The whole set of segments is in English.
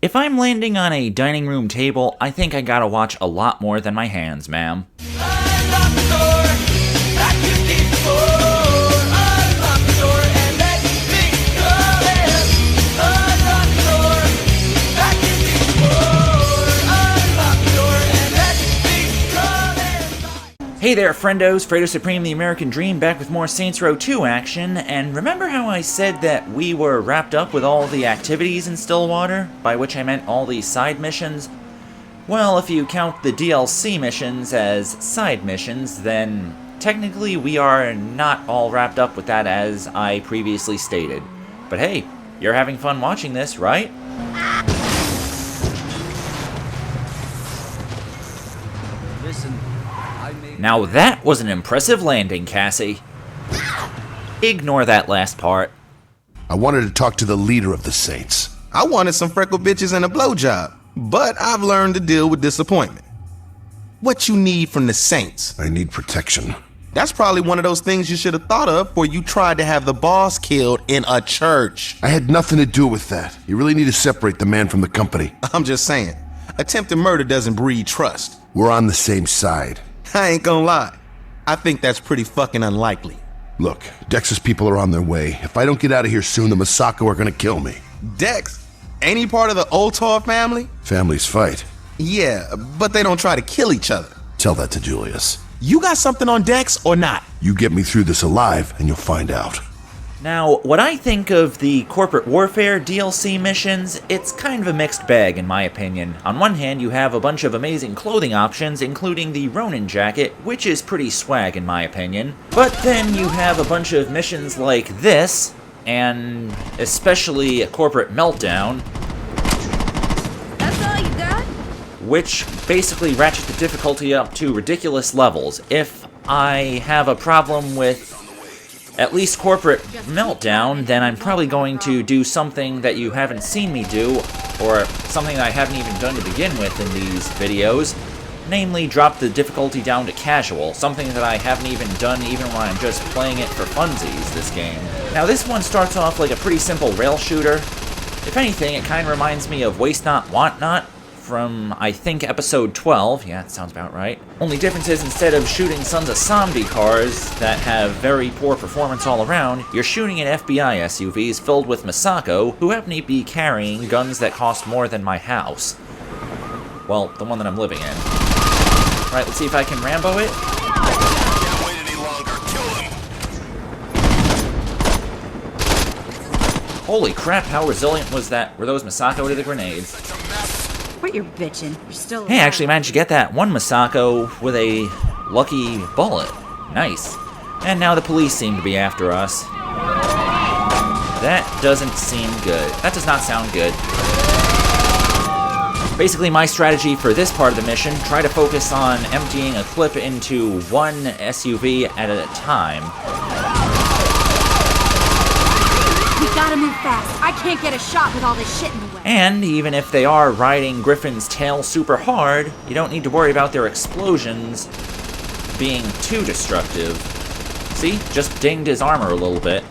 If I'm landing on a dining room table, I think I gotta watch a lot more than my hands, ma'am. Hey there, friendos, Fredo Supreme, the American Dream, back with more Saints Row 2 action, and remember how I said that we were wrapped up with all the activities in Stillwater, by which I meant all the side missions? Well, if you count the DLC missions as side missions, then technically we are not all wrapped up with that as I previously stated. But hey, you're having fun watching this, right? Listen. Now that was an impressive landing, Cassie. Ignore that last part. I wanted to talk to the leader of the Saints. I wanted some freckled bitches and a blowjob, but I've learned to deal with disappointment. What you need from the Saints? I need protection. That's probably one of those things you should have thought of before you tried to have the boss killed in a church. I had nothing to do with that. You really need to separate the man from the company. I'm just saying, attempted murder doesn't breed trust. We're on the same side. I ain't gonna lie. I think that's pretty fucking unlikely. Look, Dex's people are on their way. If I don't get out of here soon, the Masako are gonna kill me. Dex? Ain't he part of the Oltar family? Families fight. Yeah, but they don't try to kill each other. Tell that to Julius. You got something on Dex or not? You get me through this alive, and you'll find out. Now, what I think of the Corporate Warfare DLC missions, it's kind of a mixed bag in my opinion. On one hand, you have a bunch of amazing clothing options, including the Ronin jacket, which is pretty swag in my opinion. But then you have a bunch of missions like this, and especially a Corporate Meltdown, That's all you got? which basically ratchet the difficulty up to ridiculous levels. If I have a problem with at least Corporate Meltdown, then I'm probably going to do something that you haven't seen me do, or something that I haven't even done to begin with in these videos, namely drop the difficulty down to casual, something that I haven't even done even when I'm just playing it for funsies, this game. Now this one starts off like a pretty simple rail shooter. If anything, it kind of reminds me of Waste Not, Want Not, from, I think, episode 12. Yeah, that sounds about right. Only difference is, instead of shooting Sons of Zombie cars that have very poor performance all around, you're shooting at FBI SUVs filled with Masako, who happen to be carrying guns that cost more than my house. Well, the one that I'm living in. Alright, let's see if I can Rambo it. Can't wait any longer. Kill him! Holy crap, how resilient were those Masako to the grenades? Quit your bitching. You're still Hey, I actually managed to get that one Masako with a lucky bullet. Nice. And now the police seem to be after us. That doesn't seem good. That does not sound good. Basically, my strategy for this part of the mission, try to focus on emptying a clip into one SUV at a time. We gotta move fast. I can't get a shot with all this shit in the way. And even if they are riding Griffin's tail super hard, you don't need to worry about their explosions being too destructive. See? Just dinged his armor a little bit.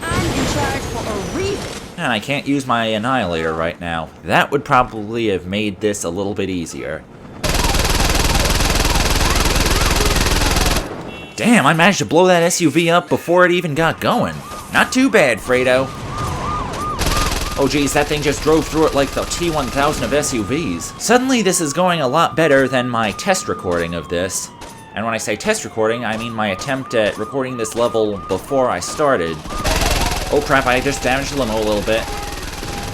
I'm in charge for a reason. And I can't use my Annihilator right now. That would probably have made this a little bit easier. Damn, I managed to blow that SUV up before it even got going. Not too bad, Fredo. Oh geez, that thing just drove through it like the T-1000 of SUVs. Suddenly this is going a lot better than my test recording of this. And when I say test recording, I mean my attempt at recording this level before I started. Oh crap, I just damaged the limo a little bit.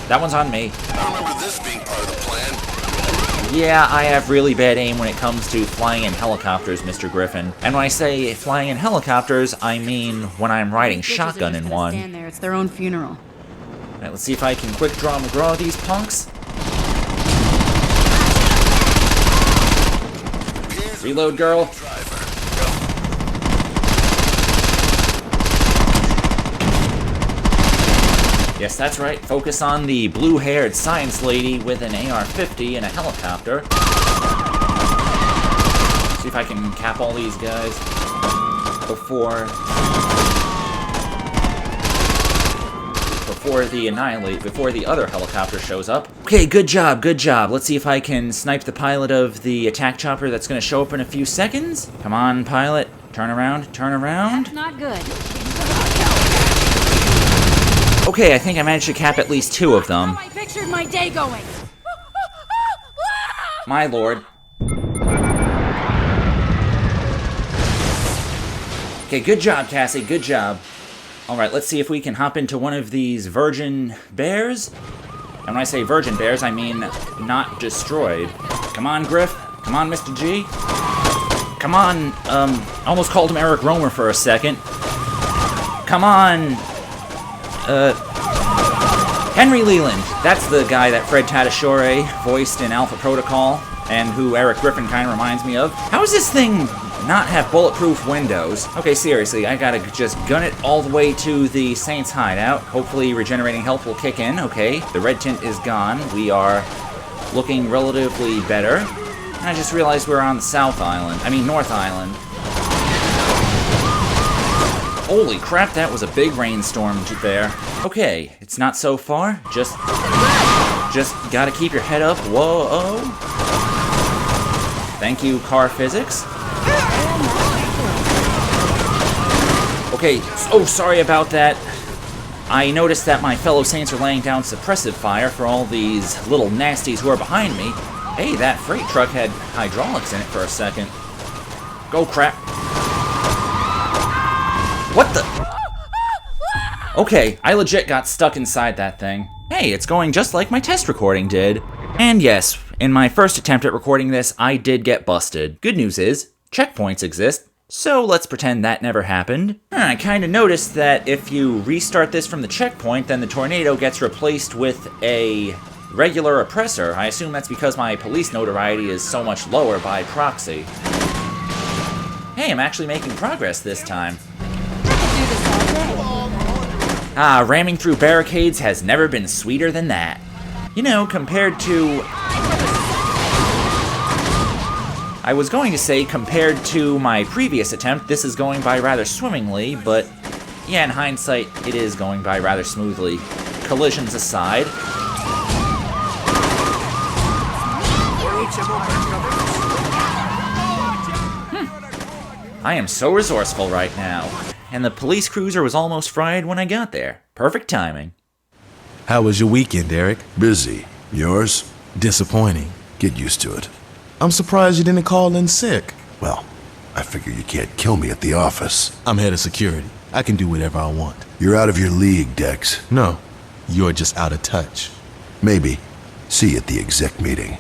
That one's on me. I remember this being part of the plan. Yeah, I have really bad aim when it comes to flying in helicopters, Mr. Griffin. And when I say flying in helicopters, I mean when I'm riding shotgun in one. Stand there. It's their own funeral. Alright, let's see if I can quick draw McGraw these punks. Reload, girl. Yes, that's right. Focus on the blue-haired science lady with an AR-50 and a helicopter. See if I can cap all these guys before the other helicopter shows up. Okay, good job, good job. Let's see if I can snipe the pilot of the attack chopper that's going to show up in a few seconds. Come on, pilot. Turn around, turn around. That's not good. Okay, I think I managed to cap at least 2 of them. How I pictured my day going. My lord. Okay, good job, Cassie, good job. Alright, let's see if we can hop into one of these virgin bears. And when I say virgin bears, I mean not destroyed. Come on, Griff. Come on, Mr. G. Come on, almost called him Eric Romer for a second. Come on, Henry Leland. That's the guy that Fred Tatasciore voiced in Alpha Protocol, and who Eric Griffin kind of reminds me of. How does this thing not have bulletproof windows? Okay, seriously, I gotta just gun it all the way to the Saints' hideout. Hopefully regenerating health will kick in. Okay, the red tint is gone. We are looking relatively better. And I just realized we're on the North Island. Holy crap, that was a big rainstorm there. Okay, it's not so far. Just gotta keep your head up. Whoa. Thank you, car physics. Okay, oh, sorry about that. I noticed that my fellow Saints are laying down suppressive fire for all these little nasties who are behind me. Hey, that freight truck had hydraulics in it for a second. Go, crap. What the? Okay, I legit got stuck inside that thing. Hey, it's going just like my test recording did. And yes, in my first attempt at recording this, I did get busted. Good news is, checkpoints exist, so let's pretend that never happened. I kinda noticed that if you restart this from the checkpoint, then the tornado gets replaced with a regular oppressor. I assume that's because my police notoriety is so much lower by proxy. Hey, I'm actually making progress this time. Ramming through barricades has never been sweeter than that. You know, compared to... I was going to say compared to my previous attempt, this is going by rather swimmingly, but yeah, in hindsight, it is going by rather smoothly. Collisions aside. I am so resourceful right now. And the police cruiser was almost fried when I got there. Perfect timing. How was your weekend, Eric? Busy. Yours? Disappointing. Get used to it. I'm surprised you didn't call in sick. Well, I figure you can't kill me at the office. I'm head of security. I can do whatever I want. You're out of your league, Dex. No, you're just out of touch. Maybe. See you at the exec meeting.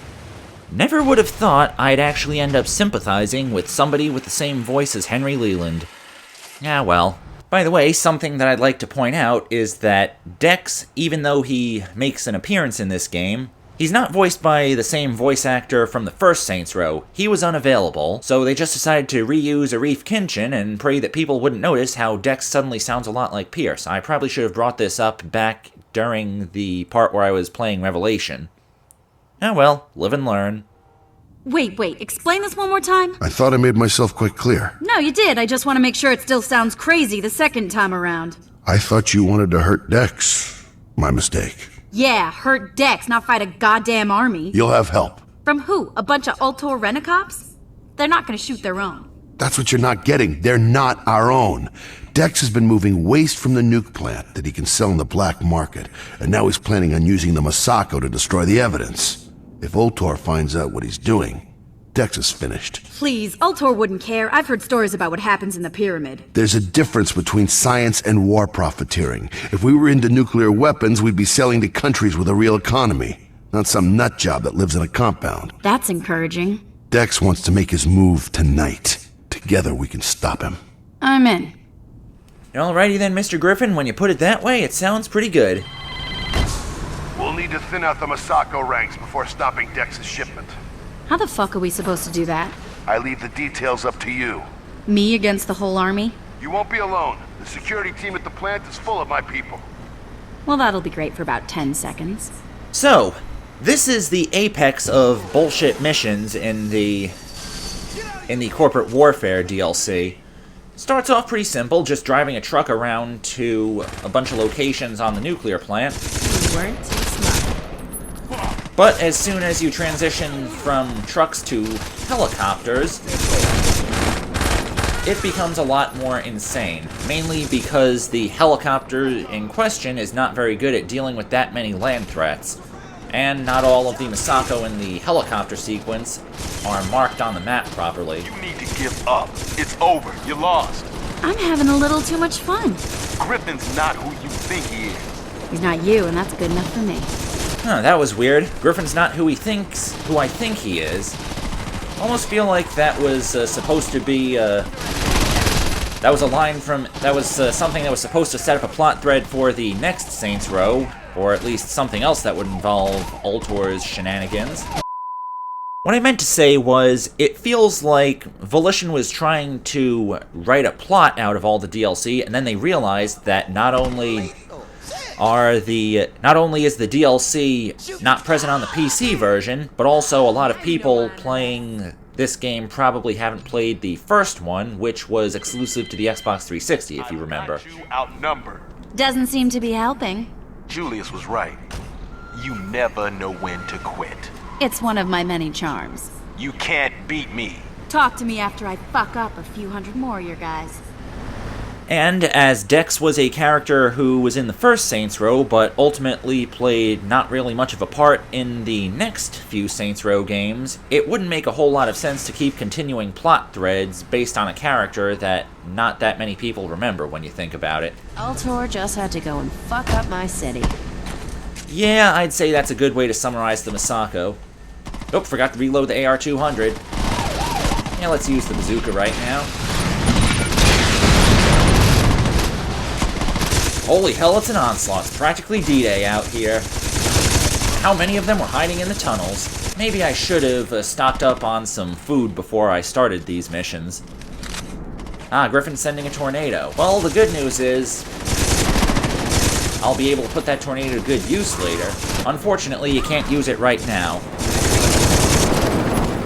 Never would have thought I'd actually end up sympathizing with somebody with the same voice as Henry Leland. Yeah, well. By the way, something that I'd like to point out is that Dex, even though he makes an appearance in this game, he's not voiced by the same voice actor from the first Saints Row. He was unavailable, so they just decided to reuse Arif Kinchin and pray that people wouldn't notice how Dex suddenly sounds a lot like Pierce. I probably should have brought this up back during the part where I was playing Revelation. Oh well, live and learn. Wait, explain this one more time? I thought I made myself quite clear. No, you did. I just want to make sure it still sounds crazy the second time around. I thought you wanted to hurt Dex. My mistake. Yeah, hurt Dex, not fight a goddamn army. You'll have help. From who? A bunch of Ultor Rent-A-Cops? They're not gonna shoot their own. That's what you're not getting. They're not our own. Dex has been moving waste from the nuke plant that he can sell in the black market, and now he's planning on using the Masako to destroy the evidence. If Ultor finds out what he's doing, Dex is finished. Please, Ultor wouldn't care. I've heard stories about what happens in the pyramid. There's a difference between science and war profiteering. If we were into nuclear weapons, we'd be selling to countries with a real economy, not some nut job that lives in a compound. That's encouraging. Dex wants to make his move tonight. Together we can stop him. I'm in. Alrighty then, Mr. Griffin, when you put it that way, it sounds pretty good. We'll need to thin out the Masako ranks before stopping Dex's shipment. How the fuck are we supposed to do that? I leave the details up to you. Me against the whole army? You won't be alone. The security team at the plant is full of my people. Well, that'll be great for about 10 seconds. So, this is the apex of bullshit missions in the corporate warfare DLC. Starts off pretty simple, just driving a truck around to a bunch of locations on the nuclear plant. You weren't too smart. But as soon as you transition from trucks to helicopters, it becomes a lot more insane. Mainly because the helicopter in question is not very good at dealing with that many land threats. And not all of the Masako in the helicopter sequence are marked on the map properly. You need to give up. It's over. You lost. I'm having a little too much fun. Griffin's not who you think he is. He's not you, and that's good enough for me. Huh, that was weird. Griffin's not who I think he is. Almost feel like that was supposed to be, that was a line from, that was something that was supposed to set up a plot thread for the next Saints Row, or at least something else that would involve Ultor's shenanigans. What I meant to say was, it feels like Volition was trying to write a plot out of all the DLC, and then they realized that not only is the DLC not present on the PC version, but also a lot of people playing this game probably haven't played the first one, which was exclusive to the Xbox 360, if you remember. You outnumbered. Doesn't seem to be helping. Julius was right. You never know when to quit. It's one of my many charms. You can't beat me. Talk to me after I fuck up a few hundred more of your guys. And as Dex was a character who was in the first Saints Row, but ultimately played not really much of a part in the next few Saints Row games, it wouldn't make a whole lot of sense to keep continuing plot threads based on a character that not that many people remember when you think about it. Ultor just had to go and fuck up my city. Yeah, I'd say that's a good way to summarize the Masako. Oh, forgot to reload the AR-200. Yeah, let's use the bazooka right now. Holy hell, it's an onslaught. It's practically D-Day out here. How many of them were hiding in the tunnels? Maybe I should have stocked up on some food before I started these missions. Ah, Griffin's sending a tornado. Well, the good news is I'll be able to put that tornado to good use later. Unfortunately, you can't use it right now.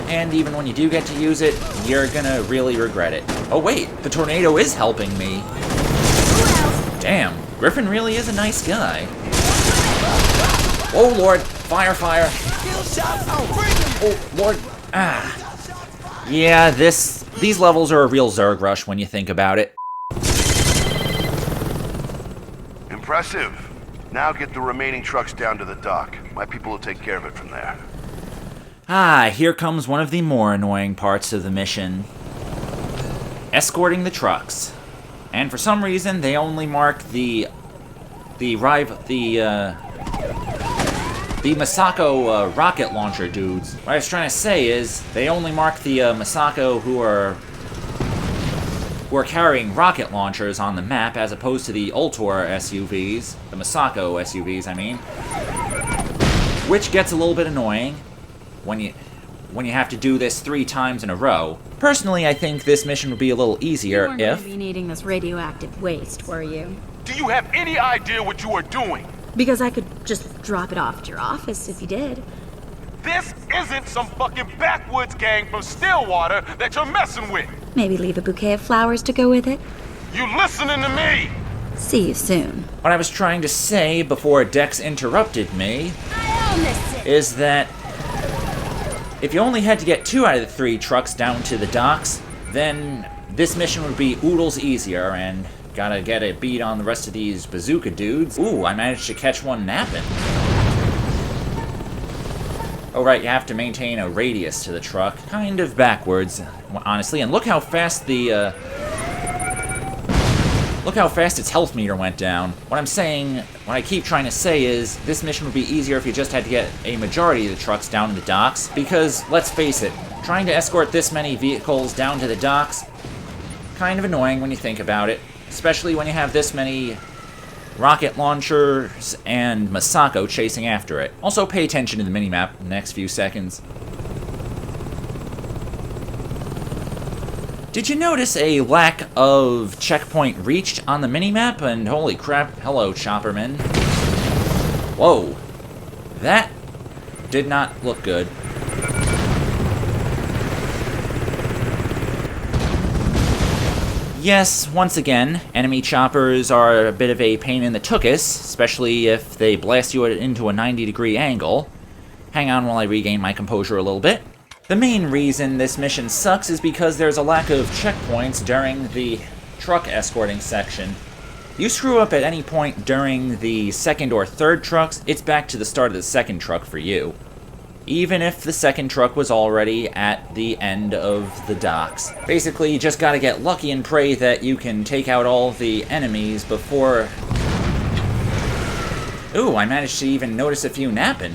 And even when you do get to use it, you're gonna really regret it. Oh wait, the tornado is helping me. Damn, Griffin really is a nice guy. Oh lord, fire, fire. Oh lord, ah. Yeah, these levels are a real Zerg rush when you think about it. Impressive. Now get the remaining trucks down to the dock. My people will take care of it from there. Ah, here comes one of the more annoying parts of the mission. Escorting the trucks. And for some reason, they only mark the Masako rocket launcher dudes. What I was trying to say is, they only mark the Masako who are carrying rocket launchers on the map, as opposed to the Ultor SUVs, the Masako SUVs, I mean. Which gets a little bit annoying when you have to do this 3 times in a row. Personally, I think this mission would be a little easier You weren't going if... to be needing this radioactive waste, were you? Do you have any idea what you are doing? Because I could just drop it off at your office if you did. This isn't some fucking backwoods gang from Stillwater that you're messing with. Maybe leave a bouquet of flowers to go with it. You listening to me? See you soon. What I was trying to say before Dex interrupted me is that if you only had to get 2 out of the 3 trucks down to the docks, then this mission would be oodles easier, and gotta get a beat on the rest of these bazooka dudes. Ooh, I managed to catch one napping. Oh right, you have to maintain a radius to the truck. Kind of backwards, honestly, and look how fast the, look how fast its health meter went down. What I keep trying to say is, this mission would be easier if you just had to get a majority of the trucks down to the docks, because, let's face it, trying to escort this many vehicles down to the docks, kind of annoying when you think about it, especially when you have this many rocket launchers and Masako chasing after it. Also, pay attention to the minimap in the next few seconds. Did you notice a lack of checkpoint reached on the minimap? And holy crap, hello, Chopperman. Whoa. That did not look good. Yes, once again, enemy choppers are a bit of a pain in the tuchus, especially if they blast you into a 90-degree angle. Hang on while I regain my composure a little bit. The main reason this mission sucks is because there's a lack of checkpoints during the truck escorting section. You screw up at any point during the second or third trucks, it's back to the start of the second truck for you. Even if the second truck was already at the end of the docks. Basically, you just gotta get lucky and pray that you can take out all the enemies before... Ooh, I managed to even notice a few napping.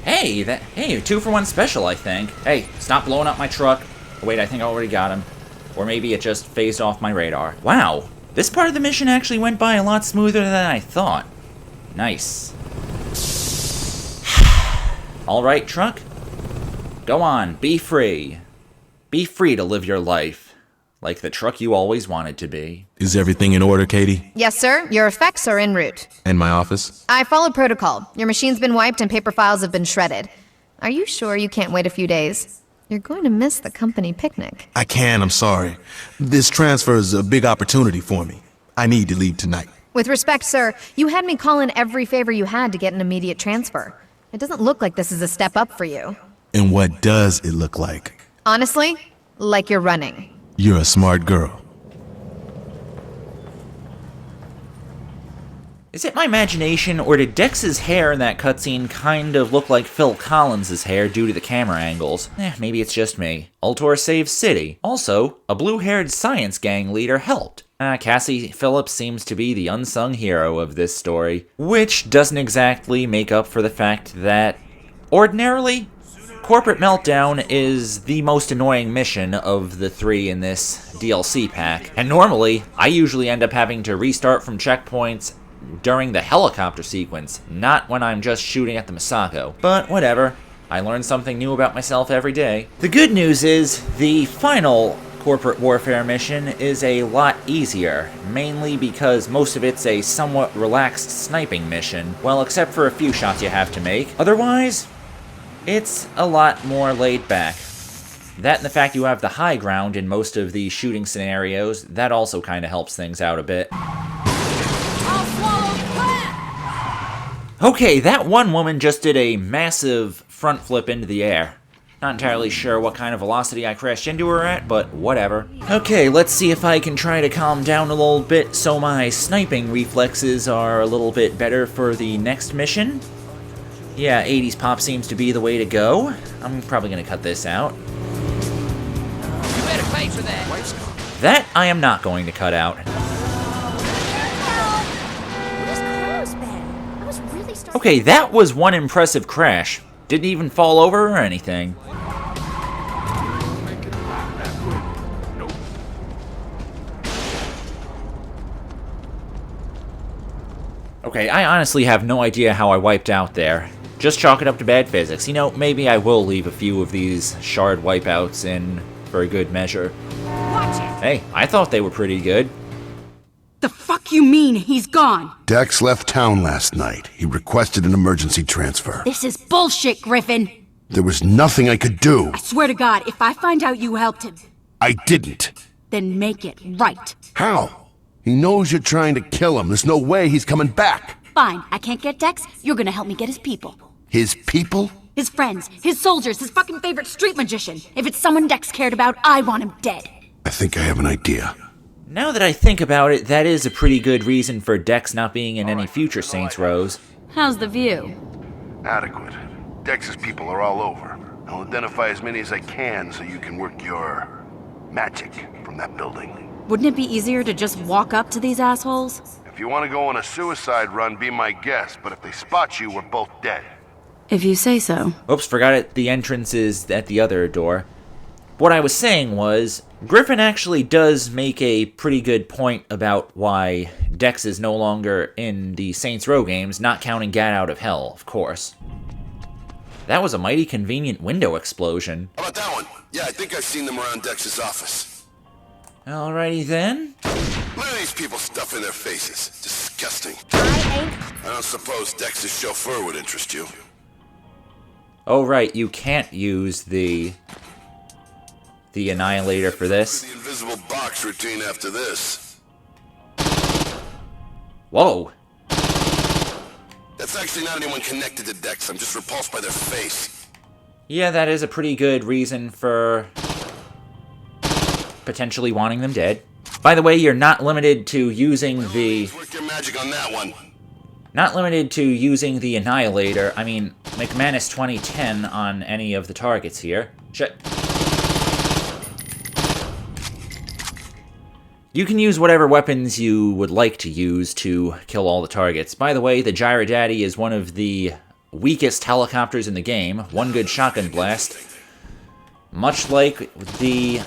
Hey, 2-for-1 special, I think. Hey, stop blowing up my truck. Wait, I think I already got him. Or maybe it just phased off my radar. Wow, this part of the mission actually went by a lot smoother than I thought. Nice. Alright, truck. Go on, be free. Be free to live your life. Like the truck you always wanted to be. Is everything in order, Katie? Yes, sir. Your effects are en route. And my office? I followed protocol. Your machine's been wiped and paper files have been shredded. Are you sure you can't wait a few days? You're going to miss the company picnic. I can, I'm sorry. This transfer is a big opportunity for me. I need to leave tonight. With respect, sir, you had me call in every favor you had to get an immediate transfer. It doesn't look like this is a step up for you. And what does it look like? Honestly, like you're running. You're a smart girl. Is it my imagination, or did Dex's hair in that cutscene kind of look like Phil Collins' hair due to the camera angles? Maybe it's just me. Ultor saves city. Also, a blue-haired science gang leader helped. Cassie Phillips seems to be the unsung hero of this story, which doesn't exactly make up for the fact that, ordinarily, Corporate Meltdown is the most annoying mission of the 3 in this DLC pack, and normally, I usually end up having to restart from checkpoints during the helicopter sequence, not when I'm just shooting at the Masako. But whatever, I learn something new about myself every day. The good news is, the final Corporate Warfare mission is a lot easier, mainly because most of it's a somewhat relaxed sniping mission, well, except for a few shots you have to make. Otherwise, it's a lot more laid back. That and the fact you have the high ground in most of the shooting scenarios, that also kind of helps things out a bit. Okay, that one woman just did a massive front flip into the air. Not entirely sure what kind of velocity I crashed into her at, but whatever. Okay, let's see if I can try to calm down a little bit so my sniping reflexes are a little bit better for the next mission. Yeah, 80s pop seems to be the way to go. I'm probably gonna cut this out. You better pay for that. That I am not going to cut out. Okay, that was one impressive crash. Didn't even fall over or anything. Okay, I honestly have no idea how I wiped out there. Just chalk it up to bad physics. You know, maybe I will leave a few of these shard wipeouts in for a good measure. Watch it! Hey, I thought they were pretty good. The fuck you mean he's gone? Dex left town last night. He requested an emergency transfer. This is bullshit, Griffin. There was nothing I could do. I swear to God, if I find out you helped him, I didn't. then make it right. How? He knows you're trying to kill him. There's no way he's coming back. Fine, I can't get Dex, you're gonna help me get his people. His people? His friends, his soldiers, his fucking favorite street magician. If it's someone Dex cared about, I want him dead. I think I have an idea. Now that I think about it, that is a pretty good reason for Dex not being in any future Saints Rows. How's the view? Adequate. Dex's people are all over. I'll identify as many as I can so you can work your magic from that building. Wouldn't it be easier to just walk up to these assholes? If you want to go on a suicide run, be my guest, but if they spot you, we're both dead. If you say so. Oops, forgot it. The entrance is at the other door. What I was saying was, Griffin actually does make a pretty good point about why Dex is no longer in the Saints Row games, not counting Gat Out of Hell, of course. That was a mighty convenient window explosion. How about that one? Yeah, I think I've seen them around Dex's office. Alrighty then. Look at these people stuffing their faces. Disgusting. I ain't. I don't suppose Dex's chauffeur would interest you. Oh, right, you can't use the Annihilator for this. The invisible box routine after this. Whoa! That's actually not anyone connected to Dex. I'm just repulsed by their face. Yeah, that is a pretty good reason for potentially wanting them dead. By the way, you're not limited to using the... Work your magic on that one. Not limited to using the Annihilator, I mean, McManus 2010 on any of the targets here. Shit. You can use whatever weapons you would like to use to kill all the targets. By the way, the Gyro Daddy is one of the weakest helicopters in the game. One good shotgun blast. Much like the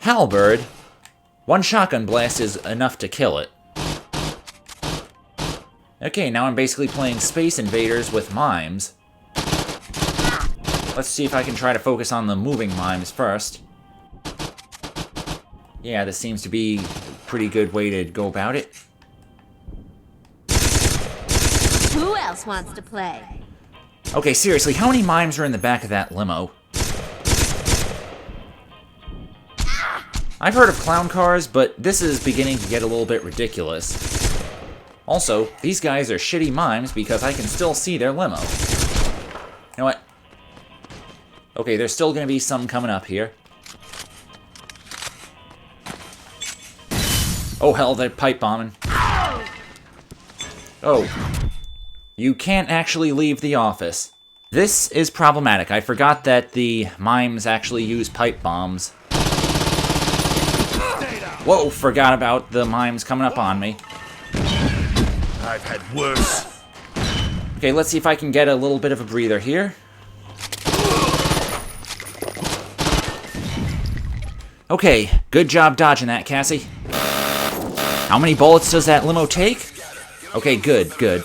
Halberd, one shotgun blast is enough to kill it. Okay, now I'm basically playing Space Invaders with mimes. Let's see if I can try to focus on the moving mimes first. Yeah, this seems to be a pretty good way to go about it. Who else wants to play? Okay, seriously, how many mimes are in the back of that limo? I've heard of clown cars, but this is beginning to get a little bit ridiculous. Also, these guys are shitty mimes because I can still see their limo. You know what? Okay, there's still gonna be some coming up here. Oh hell, they're pipe bombing. Oh. You can't actually leave the office. This is problematic. I forgot that the mimes actually use pipe bombs. Whoa, forgot about the mimes coming up on me. I've had worse. Okay, let's see if I can get a little bit of a breather here. Okay, good job dodging that, Cassie. How many bullets does that limo take? Okay, good, good.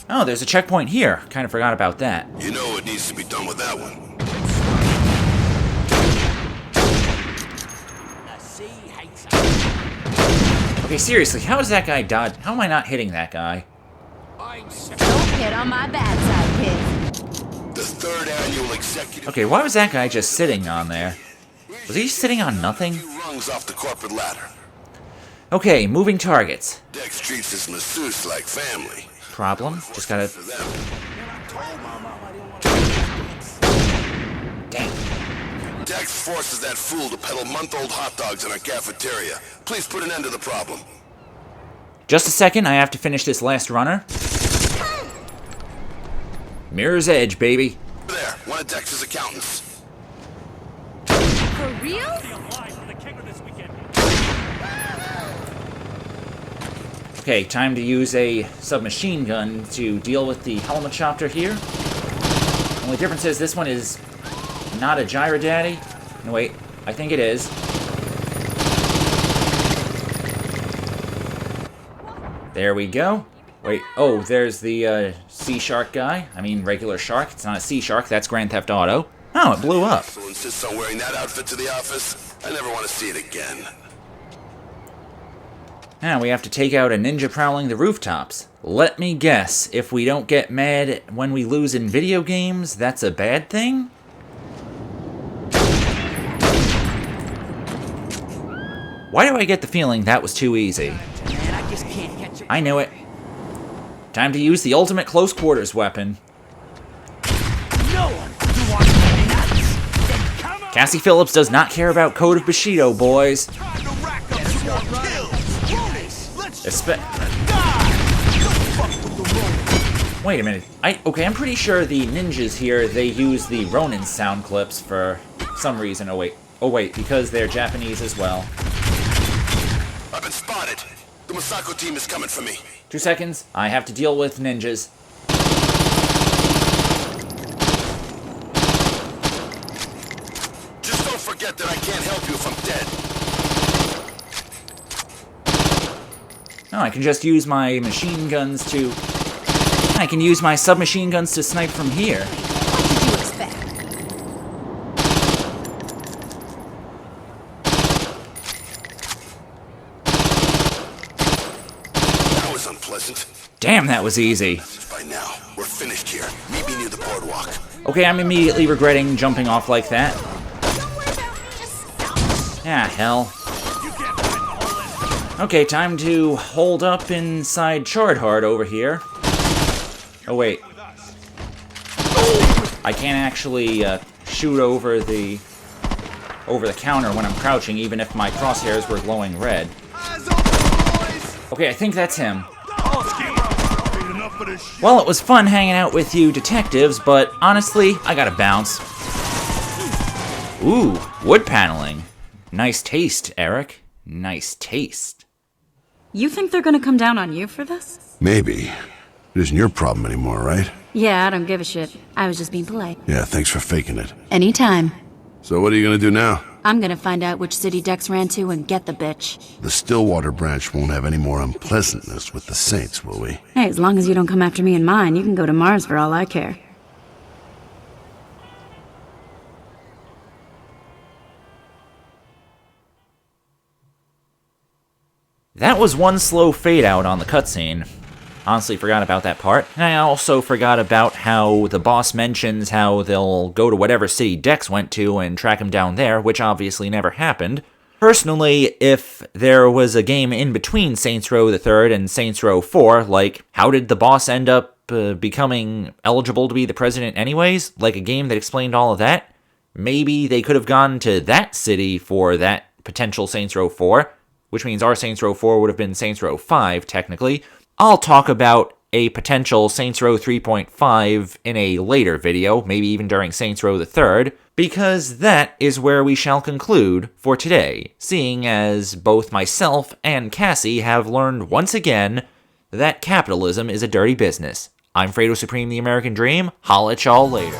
Oh, there's a checkpoint here. Kind of forgot about that. You know what needs to be done with that one. Okay, seriously, how is that guy dodge? How am I not hitting that guy? Don't hit on my bad side, kid. The third annual executive... Okay, why was that guy just sitting on there? Was he sitting on nothing? rungs off the corporate ladder. Okay, moving targets. Dex treats his masseuse like family. Problem? Just gotta... For them. Dang. Dex forces that fool to peddle month-old hot dogs in our cafeteria. Please put an end to the problem. Just a second, I have to finish this last runner. Mirror's Edge, baby. There, one of Dex's accountants. For real? Okay, time to use a submachine gun to deal with the helicopter here. Only difference is this one is not a Gyro Daddy. No, wait, I think it is. There we go. Wait, oh, there's the sea shark guy. I mean, regular shark. It's not a sea shark, that's Grand Theft Auto. Oh, it blew up. So insists on wearing that outfit to the office. I never want to see it again. Now we have to take out a ninja prowling the rooftops. Let me guess, if we don't get mad when we lose in video games, that's a bad thing? Why do I get the feeling that was too easy? I knew it. Time to use the ultimate close quarters weapon. Cassie Phillips does not care about Code of Bushido, boys. Wait a minute. Okay, I'm pretty sure the ninjas here, they use the Ronin sound clips for some reason. Oh wait, because they're Japanese as well. I've been spotted. The Masako team is coming for me. 2 seconds. I have to deal with ninjas. Just don't forget that I can't help you if I'm dead. No, I can just use my machine guns to... I can use my submachine guns to snipe from here. What did you expect? That was unpleasant. Damn, that was easy. By now, we're finished here. Meet me near the boardwalk. Okay, I'm immediately regretting jumping off like that. Ah, hell. Okay, time to hold up inside Chardheart over here. Oh, wait. I can't actually shoot over the counter when I'm crouching, even if my crosshairs were glowing red. Okay, I think that's him. Well, it was fun hanging out with you detectives, but honestly, I gotta bounce. Ooh, wood paneling. Nice taste, Eric. Nice taste. You think they're gonna come down on you for this? Maybe. It isn't your problem anymore, right? Yeah, I don't give a shit. I was just being polite. Yeah, thanks for faking it. Anytime. So what are you gonna do now? I'm gonna find out which city Dex ran to and get the bitch. The Stillwater branch won't have any more unpleasantness with the Saints, will we? Hey, as long as you don't come after me and mine, you can go to Mars for all I care. That was one slow fade out on the cutscene. Honestly forgot about that part. And I also forgot about how the boss mentions how they'll go to whatever city Dex went to and track him down there, which obviously never happened. Personally, if there was a game in between Saints Row the Third and Saints Row 4, like, how did the boss end up becoming eligible to be the president anyways? Like a game that explained all of that? Maybe they could have gone to that city for that potential Saints Row 4, which means our Saints Row 4 would have been Saints Row 5, technically. I'll talk about a potential Saints Row 3.5 in a later video, maybe even during Saints Row the Third, because that is where we shall conclude for today, seeing as both myself and Cassie have learned once again that capitalism is a dirty business. I'm Fredo Supreme, the American Dream. Holla at y'all later.